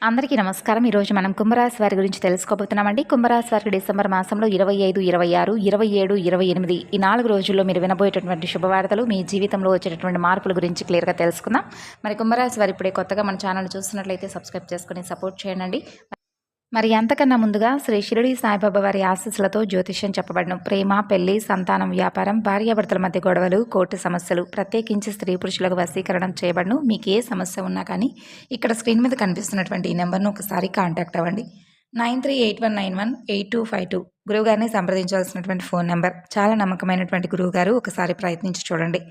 అందరికీ నమస్కారం. ఈరోజు మనం కుంభరాశి వారి గురించి తెలుసుకోబోతున్నామండి. కుంభరాశి వారికి డిసెంబర్ మాసంలో 25, 26, 27, 28 ఈ 4 రోజుల్లో మీరు వినబోయేటటువంటి శుభవార్తలు, మీ జీవితంలో వచ్చేటటువంటి మార్పుల గురించి క్లియర్గా తెలుసుకుందాం. మరి కుంభరాశి వారు ఇప్పుడే కొత్తగా మన ఛానల్ చూస్తున్నట్లయితే సబ్స్క్రైబ్ చేసుకుని సపోర్ట్ చేయండి. మరి అంతకన్నా ముందుగా శ్రీ షిరిడి సాయిబాబా వారి ఆశీస్సులతో జ్యోతిష్యం చెప్పబడను. ప్రేమ, పెళ్లి, సంతానం, వ్యాపారం, భార్యాభర్తల మధ్య గొడవలు, కోర్టు సమస్యలు, ప్రత్యేకించి స్త్రీ పురుషులకు వశీకరణం చేయబడను. మీకు ఏ సమస్య ఉన్నా కానీ ఇక్కడ స్క్రీన్ మీద కనిపిస్తున్నటువంటి ఈ నెంబర్ను ఒకసారి కాంటాక్ట్ అవ్వండి. 9381918252 గురువుగారిని సంప్రదించవలసినటువంటి ఫోన్ నెంబర్. చాలా నమ్మకమైనటువంటి గురువుగారు, ఒకసారి ప్రయత్నించి చూడండి.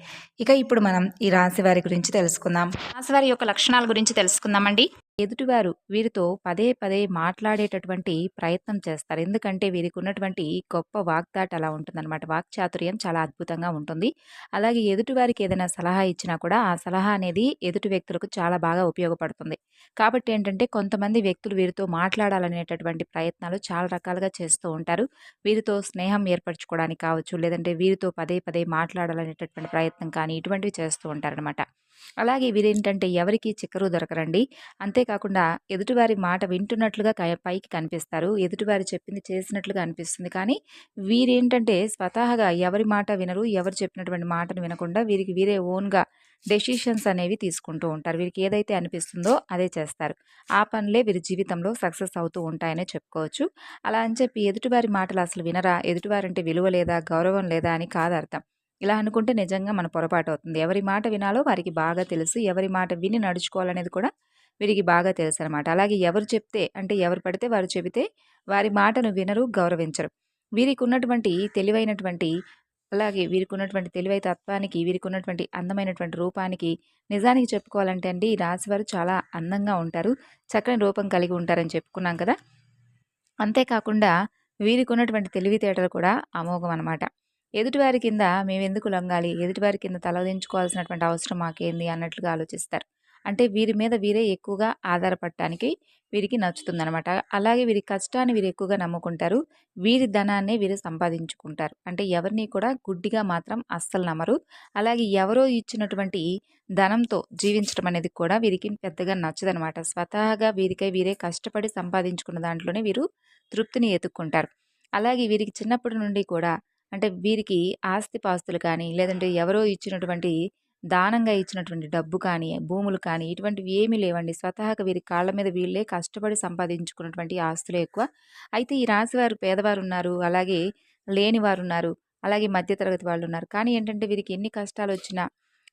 ఇక ఇప్పుడు మనం ఈ రాశి వారి గురించి తెలుసుకుందాం. రాశి వారి యొక్క లక్షణాల గురించి తెలుసుకుందామండి. ఎదుటివారు వీరితో పదే పదే మాట్లాడేటటువంటి ప్రయత్నం చేస్తారు. ఎందుకంటే వీరికి ఉన్నటువంటి గొప్ప వాగ్దాట అలా ఉంటుందన్నమాట. వాక్చాతుర్యం చాలా అద్భుతంగా ఉంటుంది. అలాగే ఎదుటివారికి ఏదైనా సలహా ఇచ్చినా కూడా ఆ సలహా అనేది ఎదుటి వ్యక్తులకు చాలా బాగా ఉపయోగపడుతుంది. కాబట్టి ఏంటంటే కొంతమంది వ్యక్తులు వీరితో మాట్లాడాలనేటటువంటి ప్రయత్నాలు చాలా రకాలుగా చేస్తూ ఉంటారు. వీరితో స్నేహం ఏర్పరచుకోవడానికి కావచ్చు, లేదంటే వీరితో పదే పదే మాట్లాడాలనేటటువంటి ప్రయత్నం కానీ ఇటువంటివి చేస్తూ ఉంటారనమాట. అలాగే వీరేంటంటే ఎవరికి చిక్కరు దొరకరండి. అంతేకాకుండా ఎదుటివారి మాట వింటున్నట్లుగా పైకి కనిపిస్తారు. ఎదుటివారు చెప్పింది చేసినట్లుగా అనిపిస్తుంది. కానీ వీరేంటంటే స్వతహాగా ఎవరి మాట వినరు. ఎవరు చెప్పినటువంటి మాటను వినకుండా వీరే ఓన్గా డెసిషన్స్ అనేవి తీసుకుంటూ ఉంటారు. వీరికి ఏదైతే అనిపిస్తుందో అదే చేస్తారు. ఆ పనులే వీరి జీవితంలో సక్సెస్ అవుతూ ఉంటాయనే చెప్పుకోవచ్చు. అలా అని చెప్పి ఎదుటివారి మాటలు అసలు వినరా, ఎదుటివారంటే విలువ లేదా, గౌరవం లేదా అని కాదు అర్థం. ఇలా అనుకుంటే నిజంగా మన పొరపాటు అవుతుంది. ఎవరి మాట వినాలో వారికి బాగా తెలుసు. ఎవరి మాట విని నడుచుకోవాలనేది కూడా వీరికి బాగా తెలుసు అనమాట. అలాగే ఎవరు చెప్తే, అంటే ఎవరు పడితే వారు చెబితే వారి మాటను వినరు, గౌరవించరు. వీరికి ఉన్నటువంటి తెలివైనటువంటి అలాగే వీరికి ఉన్నటువంటి తెలివై తత్వానికి, వీరికి ఉన్నటువంటి అందమైనటువంటి రూపానికి నిజానికి చెప్పుకోవాలంటే అండి, ఈ రాశివారు చాలా అందంగా ఉంటారు. చక్కని రూపం కలిగి ఉంటారని చెప్పుకున్నాం కదా. అంతేకాకుండా వీరికి ఉన్నటువంటి తెలివితేటలు కూడా అమోఘం అనమాట. ఎదుటివారి కింద మేమెందుకు లొంగాలి, ఎదుటివారి కింద తలదించుకోవాల్సినటువంటి అవసరం మాకేంది అన్నట్లుగా ఆలోచిస్తారు. అంటే వీరి మీద వీరే ఎక్కువగా ఆధారపడటానికి వీరికి నచ్చుతుందనమాట. అలాగే వీరి కష్టాన్ని వీరు ఎక్కువగా నమ్ముకుంటారు. వీరి ధనాన్ని వీరు సంపాదించుకుంటారు. అంటే ఎవరిని కూడా గుడ్డిగా మాత్రం అస్సలు నమ్మరు. అలాగే ఎవరో ఇచ్చినటువంటి ధనంతో జీవించడం అనేది కూడా వీరికి పెద్దగా నచ్చదనమాట. స్వతహాగా వీరికై వీరే కష్టపడి సంపాదించుకున్న దాంట్లోనే వీరు తృప్తిని ఎతుక్కుంటారు. అలాగే వీరికి చిన్నప్పటి నుండి కూడా అంటే వీరికి ఆస్తిపాస్తులు కానీ, లేదంటే ఎవరో ఇచ్చినటువంటి దానంగా ఇచ్చినటువంటి డబ్బు కానీ, భూములు కానీ ఇటువంటివి ఏమీ లేవండి. స్వతహాగా వీరి కాళ్ళ మీద వీళ్ళే కష్టపడి సంపాదించుకున్నటువంటి ఆస్తులే ఎక్కువ. అయితే ఈ రాశివారు పేదవారున్నారు, అలాగే లేనివారున్నారు, అలాగే మధ్యతరగతి వాళ్ళున్నారు. కానీ ఏంటంటే వీరికి ఎన్ని కష్టాలొచ్చినా,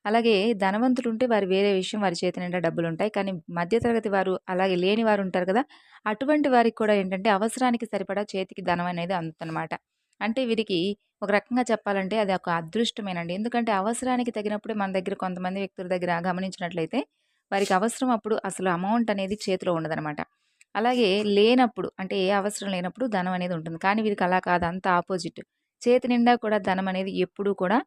అలాగే ధనవంతులుంటే వారు వేరే విషయం, వారి చేతి నిండా డబ్బులుంటాయి. కానీ మధ్యతరగతి వారు, అలాగే లేని వారు ఉంటారు కదా, అటువంటి వారికి కూడా ఏంటంటే అవసరానికి సరిపడా చేతికి ధనం అనేది అందుతుందనమాట. అంటే వీరికి ఒక రకంగా చెప్పాలంటే అది ఒక అదృష్టమేనండి. ఎందుకంటే అవసరానికి తగినప్పుడే మన దగ్గర కొంతమంది వ్యక్తుల దగ్గర గమనించినట్లయితే వారికి అవసరం అప్పుడు అసలు అమౌంట్ అనేది చేతిలో ఉండదనమాట. అలాగే లేనప్పుడు, అంటే ఏ అవసరం లేనప్పుడు ధనం అనేది ఉంటుంది. కానీ వీరికి అలా కాదు, అంతా ఆపోజిట్. చేతి నిండా కూడా ధనం అనేది ఎప్పుడూ కూడా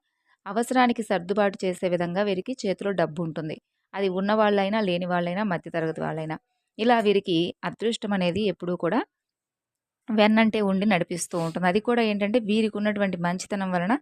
అవసరానికి సర్దుబాటు చేసే విధంగా వీరికి చేతిలో డబ్బు ఉంటుంది. అది ఉన్నవాళ్ళైనా, లేని వాళ్ళైనా, మధ్యతరగతి వాళ్ళైనా. ఇలా వీరికి అదృష్టం అనేది ఎప్పుడూ కూడా వెన్నంటే ఉండి నడిపిస్తూ ఉంటుంది. అది కూడా ఏంటంటే వీరికి ఉన్నటువంటి మంచితనం వలన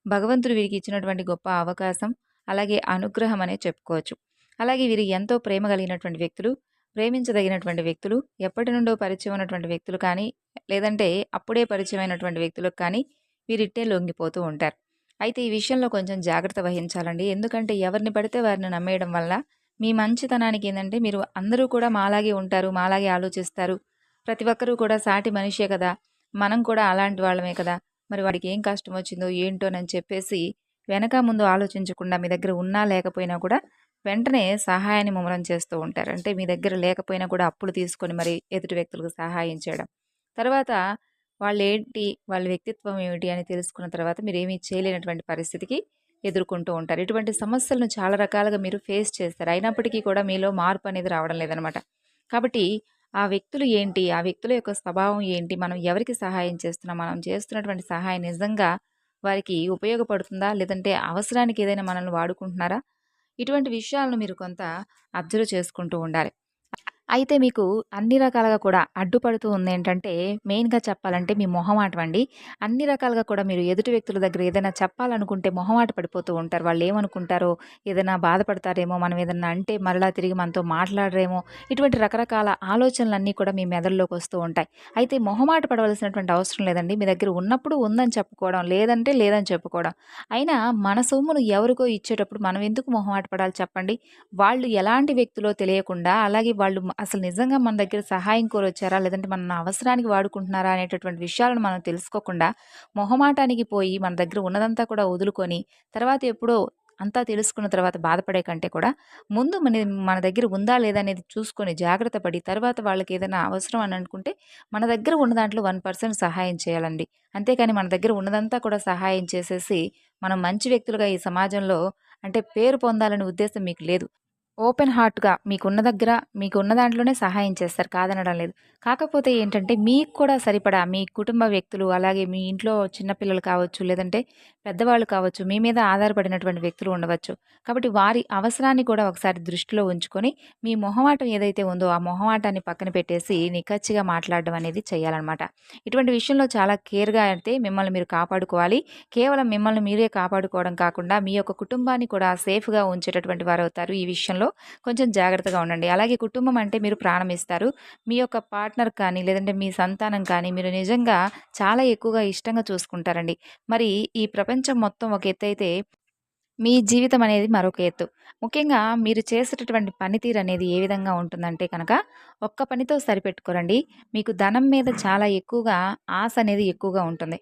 భగవంతుడు వీరికి ఇచ్చినటువంటి గొప్ప అవకాశం, అలాగే అనుగ్రహం అనే చెప్పుకోవచ్చు. అలాగే వీరు ఎంతో ప్రేమ కలిగినటువంటి వ్యక్తులు, ప్రేమించదగినటువంటి వ్యక్తులు, ఎప్పటి నుండో పరిచయం ఉన్నటువంటి వ్యక్తులు కానీ, లేదంటే అప్పుడే పరిచయమైనటువంటి వ్యక్తులకు కానీ వీరిట్టే లొంగిపోతూ ఉంటారు. అయితే ఈ విషయంలో కొంచెం జాగ్రత్త వహించాలండి. ఎందుకంటే ఎవరిని పడితే వారిని నమ్మేయడం వల్ల మీ మంచితనానికి ఏందంటే మీరు అందరూ కూడా మాలాగే ఉంటారు, మాలాగే ఆలోచిస్తారు, ప్రతి ఒక్కరూ కూడా సాటి మనిషే కదా, మనం కూడా అలాంటి వాళ్ళమే కదా, మరి వాడికి ఏం కష్టం వచ్చిందో ఏంటోనని చెప్పేసి వెనక ముందు ఆలోచించకుండా మీ దగ్గర ఉన్నా లేకపోయినా కూడా వెంటనే సహాయాన్ని ముమ్మరం చేస్తూ ఉంటారు. అంటే మీ దగ్గర లేకపోయినా కూడా అప్పులు తీసుకొని మరి ఎదుటి వ్యక్తులకు సహాయం చేయడం. తర్వాత వాళ్ళేంటి, వాళ్ళ వ్యక్తిత్వం ఏమిటి అని తెలుసుకున్న తర్వాత మీరేమీ చేయలేనటువంటి పరిస్థితికి ఎదుర్కొంటూ ఉంటారు. ఇటువంటి సమస్యలను చాలా రకాలుగా మీరు ఫేస్ చేస్తారు. అయినప్పటికీ కూడా మీలో మార్పు అనేది రావడం లేదనమాట. కాబట్టి ఆ వ్యక్తులు ఏంటి? ఆ వ్యక్తుల యొక్క స్వభావం ఏంటి? మనం ఎవరికి సహాయం చేస్తున్నాం? మనం చేస్తున్నటువంటి సహాయం నిజంగా వారికి ఉపయోగపడుతుందా? లేదంటే అవసరానికి ఏదైనా మనల్ని వాడుకుంటున్నారా? ఇటువంటి విషయాలను మీరు కొంత అబ్జర్వ్ చేసుకుంటూ ఉండాలి. అయితే మీకు అన్ని రకాలుగా కూడా అడ్డుపడుతూ ఉందేంటంటే, మెయిన్‌గా చెప్పాలంటే మీ మొహమాటం అండి. అన్ని రకాలుగా కూడా మీరు ఎదుటి వ్యక్తుల దగ్గర ఏదైనా చెప్పాలనుకుంటే మొహమాట పడిపోతూ ఉంటారు. వాళ్ళేమనుకుంటారో, ఏదైనా బాధపడతారేమో, మనం ఏదన్నా అంటే మరలా తిరిగి మనతో మాట్లాడరేమో, ఇటువంటి రకరకాల ఆలోచనలన్నీ కూడా మీ మెదడులోకొస్తూ ఉంటాయి. అయితే మొహమాట పడవలసినటువంటి అవసరం లేదండి. మీ దగ్గర ఉన్నప్పుడు ఉందని చెప్పుకోవడం, లేదంటే లేదని చెప్పుకోవడం. అయినా మన సొమ్మును ఎవరికో ఇచ్చేటప్పుడు మనం ఎందుకు మొహమాట పడాలి చెప్పండి? వాళ్ళు ఎలాంటి వ్యక్తులో తెలియకుండా, అలాగే వాళ్ళు అసలు నిజంగా మన దగ్గర సహాయం కోరొచ్చారా? లేదంటే మన అవసరానికి వాడుకుంటున్నారా? అనేటటువంటి విషయాలను మనం తెలుసుకోకుండా, మొహమాటానికి పోయి మన దగ్గర ఉన్నదంతా కూడా వదులుకొని, తర్వాత ఎప్పుడో అంతా తెలుసుకున్న తర్వాత బాధపడే కంటే కూడా, ముందు మన దగ్గర ఉందా? లేదా? అనేది చూసుకొని జాగ్రత్త పడి, తర్వాత వాళ్ళకేదైనా అవసరం అని అనుకుంటే, మన దగ్గర ఉన్న దాంట్లో 1% సహాయం చేయాలండి. అంతేకాని మన దగ్గర ఉన్నదంతా కూడా సహాయం చేసేసి, మనం మంచి వ్యక్తులుగా ఈ సమాజంలో అంటే పేరు పొందాలనే ఉద్దేశ్యం మీకు లేదు. ఓపెన్ హార్ట్‌గా మీకున్న దగ్గర, మీకున్న దాంట్లోనే సహాయం చేస్తారు. కాదనడం లేదు. కాకపోతే ఏంటంటే, మీకు కూడా సరిపడా మీ కుటుంబ వ్యక్తులు, అలాగే మీ ఇంట్లో చిన్న పిల్లలు కావచ్చు, లేదంటే పెద్దవాళ్ళు కావచ్చు, మీ మీద ఆధారపడినటువంటి వ్యక్తులు ఉండవచ్చు. కాబట్టి వారి అవసరాన్ని కూడా ఒకసారి దృష్టిలో ఉంచుకొని, మీ మొహమాటం ఏదైతే ఉందో, ఆ మొహమాటాన్ని పక్కన పెట్టేసి నిక్కచ్చిగా మాట్లాడడం అనేది చేయాలనమాట. ఇటువంటి విషయంలో చాలా కేర్‌గా అయితే మిమ్మల్ని మీరు కాపాడుకోవాలి. కేవలం మిమ్మల్ని మీరే కాపాడుకోవడం కాకుండా, మీ యొక్క కుటుంబాన్ని కూడా సేఫ్‌గా ఉంచేటటువంటి వారవుతారు. ఈ విషయంలో కొంచెం జాగ్రత్తగా ఉండండి. అలాగే కుటుంబం అంటే మీరు ప్రాణం ఇస్తారు. మీ యొక్క పార్ట్నర్ కానీ, లేదంటే మీ సంతానం కానీ మీరు నిజంగా చాలా ఎక్కువగా ఇష్టంగా చూసుకుంటారండి. మరి ఈ ప్రపంచం మొత్తం ఒక ఎత్తైతే, మీ జీవితం అనేది మరొక ఎత్తు. ముఖ్యంగా మీరు చేసేటటువంటి పనితీరనేది ఏ విధంగా ఉంటుందంటే కనుక, ఒక్క పనితో సరిపెట్టుకోరండి. మీకు ధనం మీద చాలా ఎక్కువగా ఆశ అనేది ఎక్కువగా ఉంటుంది.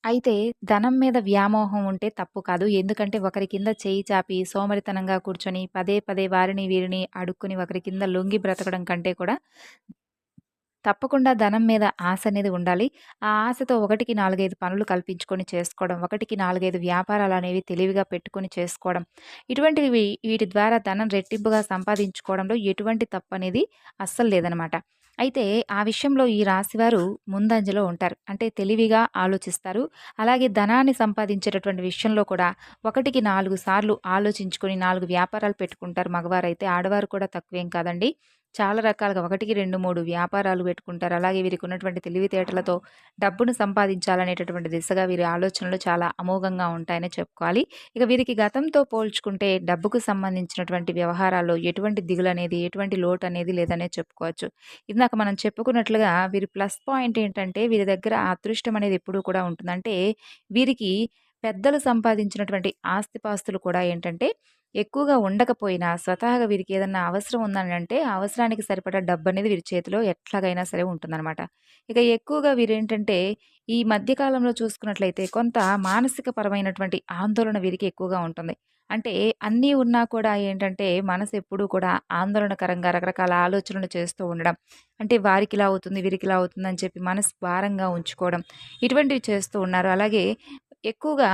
అయితే ధనం మీద వ్యామోహం ఉంటే తప్పు కాదు. ఎందుకంటే ఒకరి కింద చేయి చాపి సోమరితనంగా కూర్చొని పదే పదే వారిని వీరిని అడుక్కొని ఒకరి కింద లొంగి బ్రతకడం కంటే కూడా తప్పకుండా ధనం మీద ఆశ అనేది ఉండాలి. ఆ ఆశతో ఒకటికి 4, 5 పనులు కల్పించుకొని చేసుకోవడం. ఒకటికి 4, 5 వ్యాపారాలనేవి తెలివిగా పెట్టుకొని చేసుకోవడం. ఇటువంటివి వీటి ద్వారా ధనం రెట్టింపుగా సంపాదించుకోవడంలో ఎటువంటి తప్పనేది అస్సలు లేదనమాట. అయితే ఆ విషయంలో ఈ రాశివారు ముందంజలో ఉంటారు. అంటే తెలివిగా ఆలోచిస్తారు. అలాగే ధనాన్ని సంపాదించేటటువంటి విషయంలో కూడా ఒకటికి 4 సార్లు ఆలోచించుకొని 4 వ్యాపారాలు పెట్టుకుంటారు మగవారైతే. ఆడవారు కూడా తక్కువేం కాదండి. చాలా రకాలుగా 1, 2, 3 వ్యాపారాలు పెట్టుకుంటారు. అలాగే వీరికి ఉన్నటువంటి తెలివితేటలతో డబ్బును సంపాదించాలనేటటువంటి దిశగా వీరి ఆలోచనలు చాలా అమోఘంగా ఉంటాయనే చెప్పుకోవాలి. ఇక వీరికి గతంతో పోల్చుకుంటే డబ్బుకు సంబంధించినటువంటి వ్యవహారాల్లో ఎటువంటి దిగులనేది, ఎటువంటి లోటనేది లేదనే చెప్పుకోవచ్చు. ఇందాక మనం చెప్పుకున్నట్లుగా వీరి ప్లస్ పాయింట్ ఏంటంటే వీరి దగ్గర అదృష్టం అనేది ఎప్పుడూ కూడా ఉంటుంది. అంటే వీరికి పెద్దలు సంపాదించినటువంటి ఆస్తిపాస్తులు కూడా ఏంటంటే ఎక్కువగా ఉండకపోయినా స్వతహాగా వీరికి ఏదన్నా అవసరం ఉందనంటే, ఆ అవసరానికి సరిపడా డబ్బనేది వీరి చేతిలో ఎట్లాగైనా సరే ఉంటుందనమాట. ఇక ఎక్కువగా వీరేంటంటే, ఈ మధ్య కాలంలో చూసుకున్నట్లయితే కొంత మానసిక పరమైనటువంటి ఆందోళన వీరికి ఎక్కువగా ఉంటుంది. అంటే అన్నీ ఉన్నా కూడా ఏంటంటే, మనసు ఎప్పుడూ కూడా ఆందోళనకరంగా రకరకాల ఆలోచనలు చేస్తూ ఉండడం. అంటే వారికిలా అవుతుంది, వీరికిలా అవుతుందని చెప్పి మనసు భారంగా ఉంచుకోవడం. ఇటువంటివి చేస్తూ ఉన్నారు. అలాగే ఎక్కువగా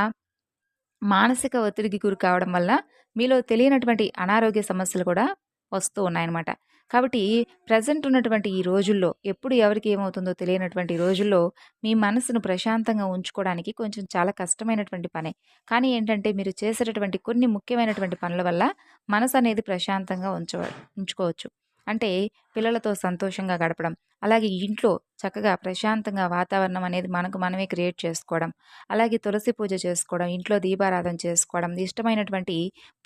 మానసిక ఒత్తిడికి గురి కావడం వల్ల మీలో తెలియనటువంటి అనారోగ్య సమస్యలు కూడా వస్తూ ఉన్నాయన్నమాట. కాబట్టి ప్రెజెంట్ ఉన్నటువంటి ఈ రోజుల్లో ఎప్పుడు ఎవరికి ఏమవుతుందో తెలియనటువంటి ఈ రోజుల్లో మీ మనసును ప్రశాంతంగా ఉంచుకోవడానికి కొంచెం చాలా కష్టమైనటువంటి పనే. కానీ ఏంటంటే మీరు చేసేటటువంటి కొన్ని ముఖ్యమైనటువంటి పనుల వల్ల మనసు అనేది ప్రశాంతంగా ఉంచుకోవచ్చు. అంటే పిల్లలతో సంతోషంగా గడపడం, అలాగే ఇంట్లో చక్కగా ప్రశాంతంగా వాతావరణం అనేది మనకు మనమే క్రియేట్ చేసుకోవడం. అలాగే తులసి పూజ చేసుకోవడం, ఇంట్లో దీపారాధన చేసుకోవడం, ఇష్టమైనటువంటి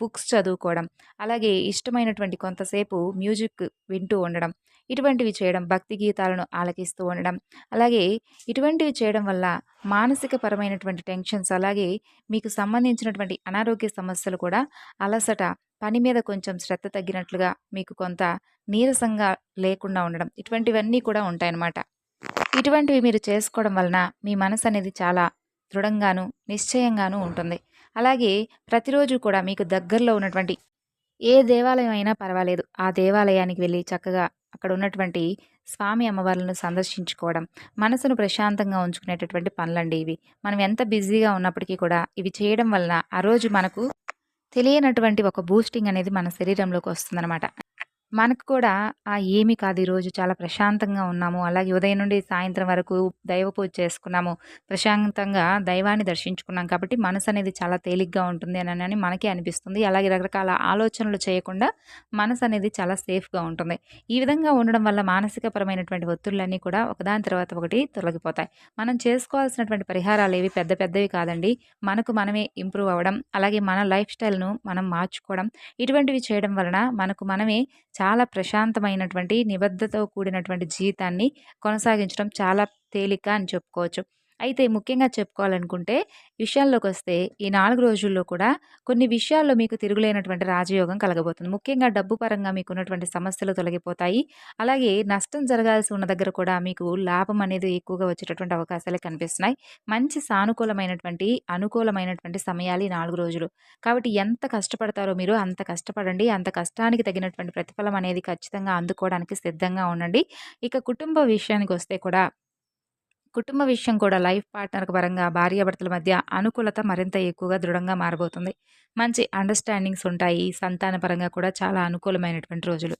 బుక్స్ చదువుకోవడం, అలాగే ఇష్టమైనటువంటి కొంతసేపు మ్యూజిక్ వింటూ ఉండడం. ఇటువంటివి చేయడం, భక్తి గీతాలను ఆలకిస్తూ ఉండడం. అలాగే ఇటువంటివి చేయడం వల్ల మానసిక పరమైనటువంటి టెన్షన్స్, అలాగే మీకు సంబంధించినటువంటి అనారోగ్య సమస్యలు కూడా అలసట, పని మీద కొంచెం శ్రద్ధ తగ్గినట్లుగా, మీకు కొంత నీరసంగా లేకుండా ఉండడం. ఇటువంటివన్నీ కూడా ఉంటాయన్నమాట. ఇటువంటివి మీరు చేసుకోవడం వలన మీ మనసనేది చాలా దృఢంగాను, నిశ్చయంగాను ఉంటుంది. అలాగే ప్రతిరోజు కూడా మీకు దగ్గరలో ఉన్నటువంటి ఏ దేవాలయం అయినా పర్వాలేదు. ఆ దేవాలయానికి వెళ్లి చక్కగా అక్కడ ఉన్నటువంటి స్వామి అమ్మవార్లను సందర్శించుకోవడం, మనసును ప్రశాంతంగా ఉంచుకునేటటువంటి పనులండి ఇవి. మనం ఎంత బిజీగా ఉన్నప్పటికీ కూడా ఇవి చేయడం వలన ఆ రోజు మనకు తెలియనటువంటి ఒక బూస్టింగ్ అనేది మన శరీరంలోకి వస్తుందనమాట. మనకు కూడా ఏమి కాదు ఈరోజు చాలా ప్రశాంతంగా ఉన్నాము. అలాగే ఉదయం నుండి సాయంత్రం వరకు దైవ పూజ చేసుకున్నాము. ప్రశాంతంగా దైవాన్ని దర్శించుకున్నాం కాబట్టి మనసనేది చాలా తేలిగ్గా ఉంటుంది అనని మనకే అనిపిస్తుంది. అలాగే రకరకాల ఆలోచనలు చేయకుండా మనసనేది చాలా సేఫ్‌గా ఉంటుంది. ఈ విధంగా ఉండడం వల్ల మానసికపరమైనటువంటి ఒత్తిళ్ళన్నీ కూడా ఒకదాని తర్వాత ఒకటి తొలగిపోతాయి. మనం చేసుకోవాల్సినటువంటి పరిహారాలేవి పెద్ద పెద్దవి కాదండి. మనకు మనమే ఇంప్రూవ్ అవ్వడం, అలాగే మన లైఫ్ స్టైల్‌ను మనం మార్చుకోవడం, ఇటువంటివి చేయడం వలన మనకు మనమే చాలా ప్రశాంతమైనటువంటి నిబద్ధతతో కూడినటువంటి జీవితాన్ని కొనసాగించడం చాలా తేలిక అని చెప్పుకోవచ్చు. అయితే ముఖ్యంగా చెప్పుకోవాలనుకుంటే విషయాల్లోకొస్తే ఈ 4 రోజుల్లో కూడా కొన్ని విషయాల్లో మీకు తిరుగులేనటువంటి రాజయోగం కలగబోతుంది. ముఖ్యంగా డబ్బు పరంగా మీకున్నటువంటి సమస్యలు తొలగిపోతాయి. అలాగే నష్టం జరగాల్సి ఉన్న దగ్గర కూడా మీకు లాభం అనేది ఎక్కువగా వచ్చేటటువంటి అవకాశాలే కనిపిస్తున్నాయి. మంచి సానుకూలమైనటువంటి, అనుకూలమైనటువంటి సమయాలు ఈ 4 రోజులు. కాబట్టి ఎంత కష్టపడతారో మీరు అంత కష్టపడండి. అంత కష్టానికి తగినటువంటి ప్రతిఫలం అనేది ఖచ్చితంగా అందుకోవడానికి సిద్ధంగా ఉండండి. ఇక కుటుంబ విషయానికొస్తే కూడా కుటుంబ విషయం కూడా లైఫ్ పార్ట్నర్ పరంగా భార్యాభర్తల మధ్య అనుకూలత మరింత ఎక్కువగా దృఢంగా మారబోతుంది. మంచి అండర్‌స్టాండింగ్స్ ఉంటాయి. సంతాన పరంగా కూడా చాలా అనుకూలమైనటువంటి రోజులు.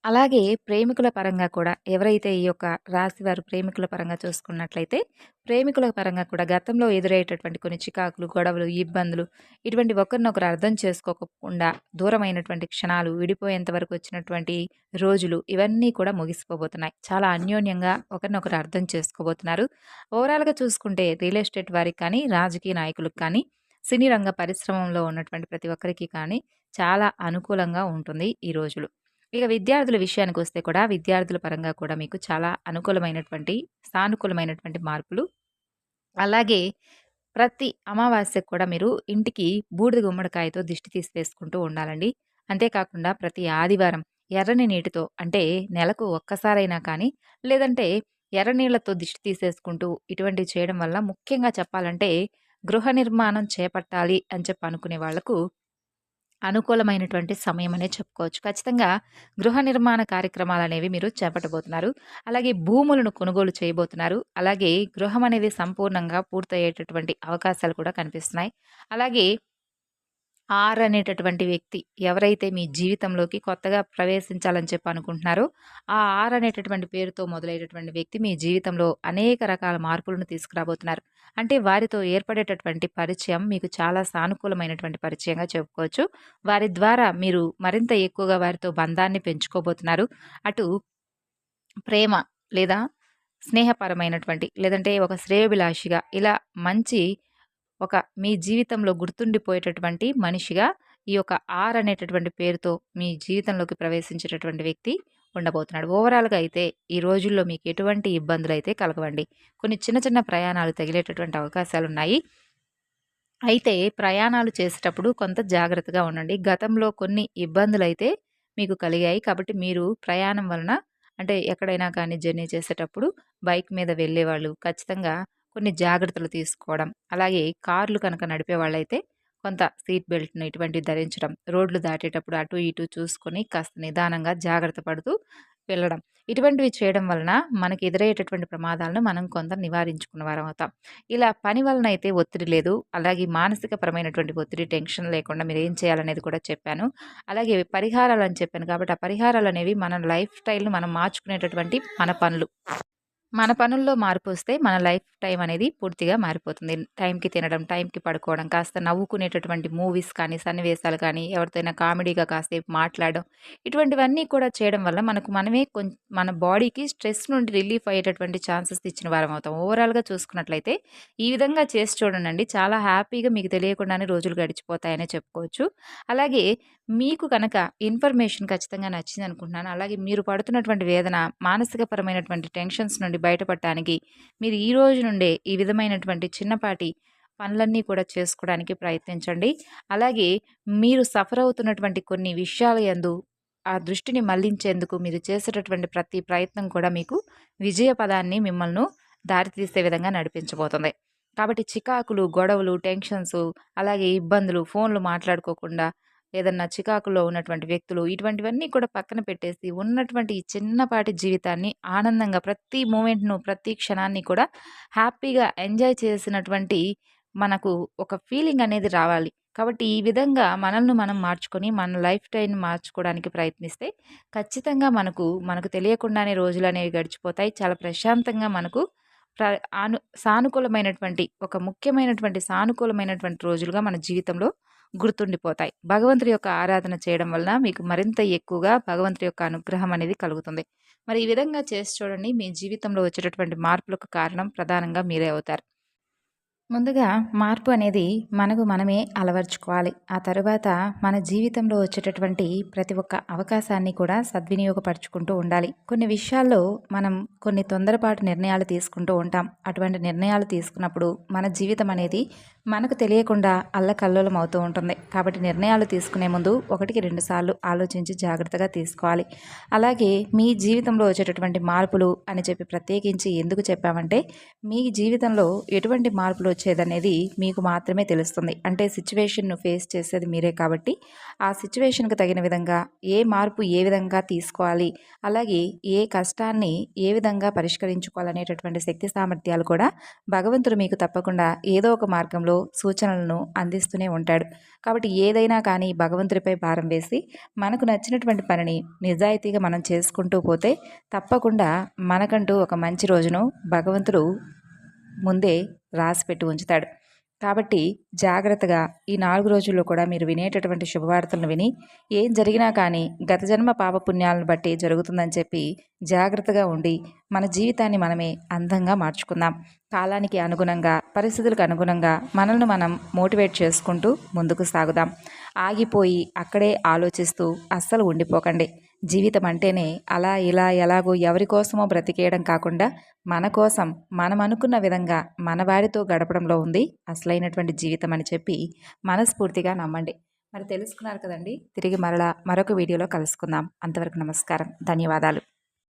అలాగే ప్రేమికుల పరంగా కూడా ఎవరైతే ఈ యొక్క రాశివారు ప్రేమికుల పరంగా చూసుకున్నట్లయితే, ప్రేమికుల పరంగా కూడా గతంలో ఎదురయ్యేటటువంటి కొన్ని చికాకులు, గొడవలు, ఇబ్బందులు ఇటువంటి ఒకరినొకరు అర్థం చేసుకోకుండా దూరమైనటువంటి క్షణాలు, విడిపోయేంత వరకు వచ్చినటువంటి రోజులు ఇవన్నీ కూడా ముగిసిపోబోతున్నాయి. చాలా అన్యోన్యంగా ఒకరినొకరు అర్థం చేసుకోబోతున్నారు. ఓవరాల్‌గా చూసుకుంటే రియల్ ఎస్టేట్ వారికి కానీ, రాజకీయ నాయకులకు కానీ, సినీ రంగ పరిశ్రమలో ఉన్నటువంటి ప్రతి ఒక్కరికి కానీ చాలా అనుకూలంగా ఉంటుంది ఈ రోజులు. ఇక విద్యార్థుల విషయానికొస్తే కూడా విద్యార్థుల పరంగా కూడా మీకు చాలా అనుకూలమైనటువంటి, సానుకూలమైనటువంటి మార్పులు. అలాగే ప్రతి అమావాస్యకు కూడా మీరు ఇంటికి బూడిద గుమ్మడికాయతో దిష్టి తీసి వేసుకుంటూ ఉండాలండి. అంతేకాకుండా ప్రతి ఆదివారం ఎర్రని నీటితో అంటే నెలకు ఒక్కసారైనా కానీ, లేదంటే ఎర్ర నీళ్లతో దిష్టి తీసేసుకుంటూ ఇటువంటివి చేయడం వల్ల ముఖ్యంగా చెప్పాలంటే గృహ నిర్మాణం చేపట్టాలి అని చెప్పి అనుకునే వాళ్ళకు అనుకూలమైనటువంటి సమయం అనే చెప్పుకోవచ్చు. ఖచ్చితంగా గృహ నిర్మాణ కార్యక్రమాలనేవి మీరు చేపట్టబోతున్నారు. అలాగే భూములను కొనుగోలు చేయబోతున్నారు. అలాగే గృహం అనేది సంపూర్ణంగా పూర్తయ్యేటటువంటి అవకాశాలు కూడా కనిపిస్తున్నాయి. అలాగే అనేటటువంటి వ్యక్తి ఎవరైతే మీ జీవితంలోకి కొత్తగా ప్రవేశించాలని చెప్పి అనుకుంటున్నారో, అనేటటువంటి పేరుతో మొదలయ్యేటటువంటి వ్యక్తి మీ జీవితంలో అనేక రకాల మార్పులను తీసుకురాబోతున్నారు. అంటే వారితో ఏర్పడేటటువంటి పరిచయం మీకు చాలా సానుకూలమైనటువంటి పరిచయంగా చెప్పుకోవచ్చు. వారి ద్వారా మీరు మరింత ఎక్కువగా వారితో బంధాన్ని పెంచుకోబోతున్నారు. అటు ప్రేమ లేదా స్నేహపరమైనటువంటి లేదంటే ఒక శ్రేయోభిలాషిగా ఇలా మంచి ఒక మీ జీవితంలో గుర్తుండిపోయేటటువంటి మనిషిగా ఈ యొక్క అనేటటువంటి పేరుతో మీ జీవితంలోకి ప్రవేశించేటటువంటి వ్యక్తి ఉండబోతున్నాడు. ఓవరాల్‌గా అయితే ఈ రోజుల్లో మీకు ఎటువంటి ఇబ్బందులైతే కలగవండి. కొన్ని చిన్న చిన్న ప్రయాణాలు తగిలేటటువంటి అవకాశాలున్నాయి. అయితే ప్రయాణాలు చేసేటప్పుడు కొంత జాగ్రత్తగా ఉండండి. గతంలో కొన్ని ఇబ్బందులైతే మీకు కలిగాయి. కాబట్టి మీరు ప్రయాణం వలన అంటే ఎక్కడైనా కానీ జర్నీ చేసేటప్పుడు బైక్ మీద వెళ్ళేవాళ్ళు ఖచ్చితంగా కొన్ని జాగ్రత్తలు తీసుకోవడం. అలాగే కార్లు కనుక నడిపేవాళ్ళైతే కొంత సీట్ బెల్ట్‌ను ఇటువంటివి ధరించడం. రోడ్లు దాటేటప్పుడు అటు ఇటు చూసుకొని కాస్త నిదానంగా జాగ్రత్త పడుతూ వెళ్ళడం. ఇటువంటివి చేయడం వలన మనకి ఎదురయ్యేటటువంటి ప్రమాదాలను మనం కొంత నివారించుకున్న వారం అవుతాం. ఇలా పని వలన అయితే ఒత్తిడి లేదు. అలాగే మానసిక పరమైనటువంటి ఒత్తిడి, టెన్షన్ లేకుండా మీరేం చేయాలనేది కూడా చెప్పాను. అలాగే పరిహారాలని చెప్పాను కాబట్టి, ఆ పరిహారాలనేవి మన లైఫ్ స్టైల్‌ని మనం మార్చుకునేటటువంటి మన పనులు. మన పనుల్లో మార్పొస్తే మన లైఫ్ టైం అనేది పూర్తిగా మారిపోతుంది. టైంకి తినడం, టైంకి పడుకోవడం, కాస్త నవ్వుకునేటటువంటి మూవీస్ కానీ, సన్నివేశాలు కానీ, ఎవరితోనైనా కామెడీగా కాసేపు మాట్లాడడం, ఇటువంటివన్నీ కూడా చేయడం వల్ల మనకు మనమే మన బాడీకి స్ట్రెస్ నుండి రిలీఫ్ అయ్యేటటువంటి ఛాన్సెస్ ఇచ్చిన వారం అవుతాం. ఓవరాల్‌గా చూసుకున్నట్లయితే ఈ విధంగా చేసి చూడండండి. చాలా హ్యాపీగా మీకు తెలియకుండానే రోజులు గడిచిపోతాయనే చెప్పుకోవచ్చు. అలాగే మీకు కనుక ఇన్ఫర్మేషన్ ఖచ్చితంగా నచ్చిందనుకుంటున్నాను. అలాగే మీరు పడుతున్నటువంటి వేదన, మానసికపరమైనటువంటి టెన్షన్స్ నుండి బయటపడటానికి మీరు ఈ రోజు నుండే ఈ విధమైనటువంటి చిన్నపాటి పనులన్నీ కూడా చేసుకోవడానికి ప్రయత్నించండి. అలాగే మీరు సఫర్ అవుతున్నటువంటి కొన్ని విషయాల యందు ఆ దృష్టిని మళ్లించేందుకు మీరు చేసేటటువంటి ప్రతి ప్రయత్నం కూడా మీకు విజయ పదాన్ని మిమ్మల్ని దారితీసే విధంగా నడిపించబోతుంది. కాబట్టి చికాకులు, గొడవలు, టెన్షన్స్ అలాగే ఇబ్బందులు, ఫోన్లు మాట్లాడుకోకుండా ఏదన్నా చికాకులో ఉన్నటువంటి వ్యక్తులు ఇటువంటివన్నీ కూడా పక్కన పెట్టేసి ఉన్నటువంటి ఈ చిన్నపాటి జీవితాన్ని ఆనందంగా ప్రతి మూమెంట్‌ను, ప్రతి క్షణాన్ని కూడా హ్యాపీగా ఎంజాయ్ చేసినటువంటి మనకు ఒక ఫీలింగ్ అనేది రావాలి. కాబట్టి ఈ విధంగా మనల్ని మనం మార్చుకొని మన లైఫ్ స్టైల్‌ని మార్చుకోవడానికి ప్రయత్నిస్తే ఖచ్చితంగా మనకు తెలియకుండానే రోజులనేవి గడిచిపోతాయి. చాలా ప్రశాంతంగా మనకు ప్ర సానుకూలమైనటువంటి ఒక ముఖ్యమైనటువంటి సానుకూలమైనటువంటి రోజులుగా మన జీవితంలో గుర్తుండిపోతాయి. భగవంతుడి యొక్క ఆరాధన చేయడం వలన మీకు మరింత ఎక్కువగా భగవంతుడి యొక్క అనుగ్రహం అనేది కలుగుతుంది. మరి ఈ విధంగా చేసి చూడండి. మీ జీవితంలో వచ్చేటటువంటి మార్పులకు కారణం ప్రధానంగా మీరే అవుతారు. ముందుగా మార్పు అనేది మనకు మనమే అలవర్చుకోవాలి. ఆ తరువాత మన జీవితంలో వచ్చేటటువంటి ప్రతి ఒక్క అవకాశాన్ని కూడా సద్వినియోగపరుచుకుంటూ ఉండాలి. కొన్ని విషయాల్లో మనం కొన్ని తొందరపాటు నిర్ణయాలు తీసుకుంటూ ఉంటాం. అటువంటి నిర్ణయాలు తీసుకున్నప్పుడు మన జీవితం అనేది మనకు తెలియకుండా అల్లకల్లోలం అవుతూ ఉంటుంది. కాబట్టి నిర్ణయాలు తీసుకునే ముందు 1కి 2 సార్లు ఆలోచించి జాగ్రత్తగా తీసుకోవాలి. అలాగే మీ జీవితంలో వచ్చేటటువంటి మార్పులు అని చెప్పి ప్రత్యేకించి ఎందుకు చెప్పామంటే, మీ జీవితంలో ఎటువంటి మార్పులు వచ్చేదనేది మీకు మాత్రమే తెలుస్తుంది. అంటే సిచ్యువేషన్‌ను ఫేస్ చేసేది మీరే కాబట్టి, ఆ సిచ్యువేషన్‌కి తగిన విధంగా ఏ మార్పు ఏ విధంగా తీసుకోవాలి, అలాగే ఏ కష్టాన్ని ఏ విధంగా పరిష్కరించుకోవాలనేటటువంటి శక్తి సామర్థ్యాలు కూడా భగవంతుడు మీకు తప్పకుండా ఏదో ఒక మార్గంలో సూచనలను అందిస్తూనే ఉంటాడు. కాబట్టి ఏదైనా కానీ భగవంతుడిపై భారం వేసి మనకు నచ్చినటువంటి పనిని నిజాయితీగా మనం చేసుకుంటూ పోతే తప్పకుండా మనకంటూ ఒక మంచి రోజును భగవంతుడు ముందే రాసిపెట్టి ఉంచుతాడు. కాబట్టి జాగ్రత్తగా ఈ 4 రోజుల్లో కూడా మీరు వినేటటువంటి శుభవార్తలను విని ఏం జరిగినా కానీ గత జన్మ పాపపుణ్యాలను బట్టి జరుగుతుందని చెప్పి జాగ్రత్తగా ఉండి మన జీవితాన్ని మనమే అందంగా మార్చుకుందాం. కాలానికి అనుగుణంగా పరిస్థితులకు అనుగుణంగా మనల్ని మనం మోటివేట్ చేసుకుంటూ ముందుకు సాగుదాం. ఆగిపోయి అక్కడే ఆలోచిస్తూ అస్సలు ఉండిపోకండి. జీవితం అంటేనే అలా ఇలా ఎలాగో ఎవరి కోసమో బ్రతికేయడం కాకుండా మన కోసం మనం అనుకున్న విధంగా మన వారితో గడపడంలో ఉంది అసలైనటువంటి జీవితం అని చెప్పి మనస్ఫూర్తిగా నమ్మండి. మరి తెలుసుకున్నారు కదండి. తిరిగి మరలా మరొక వీడియోలో కలుసుకుందాం. అంతవరకు నమస్కారం. ధన్యవాదాలు.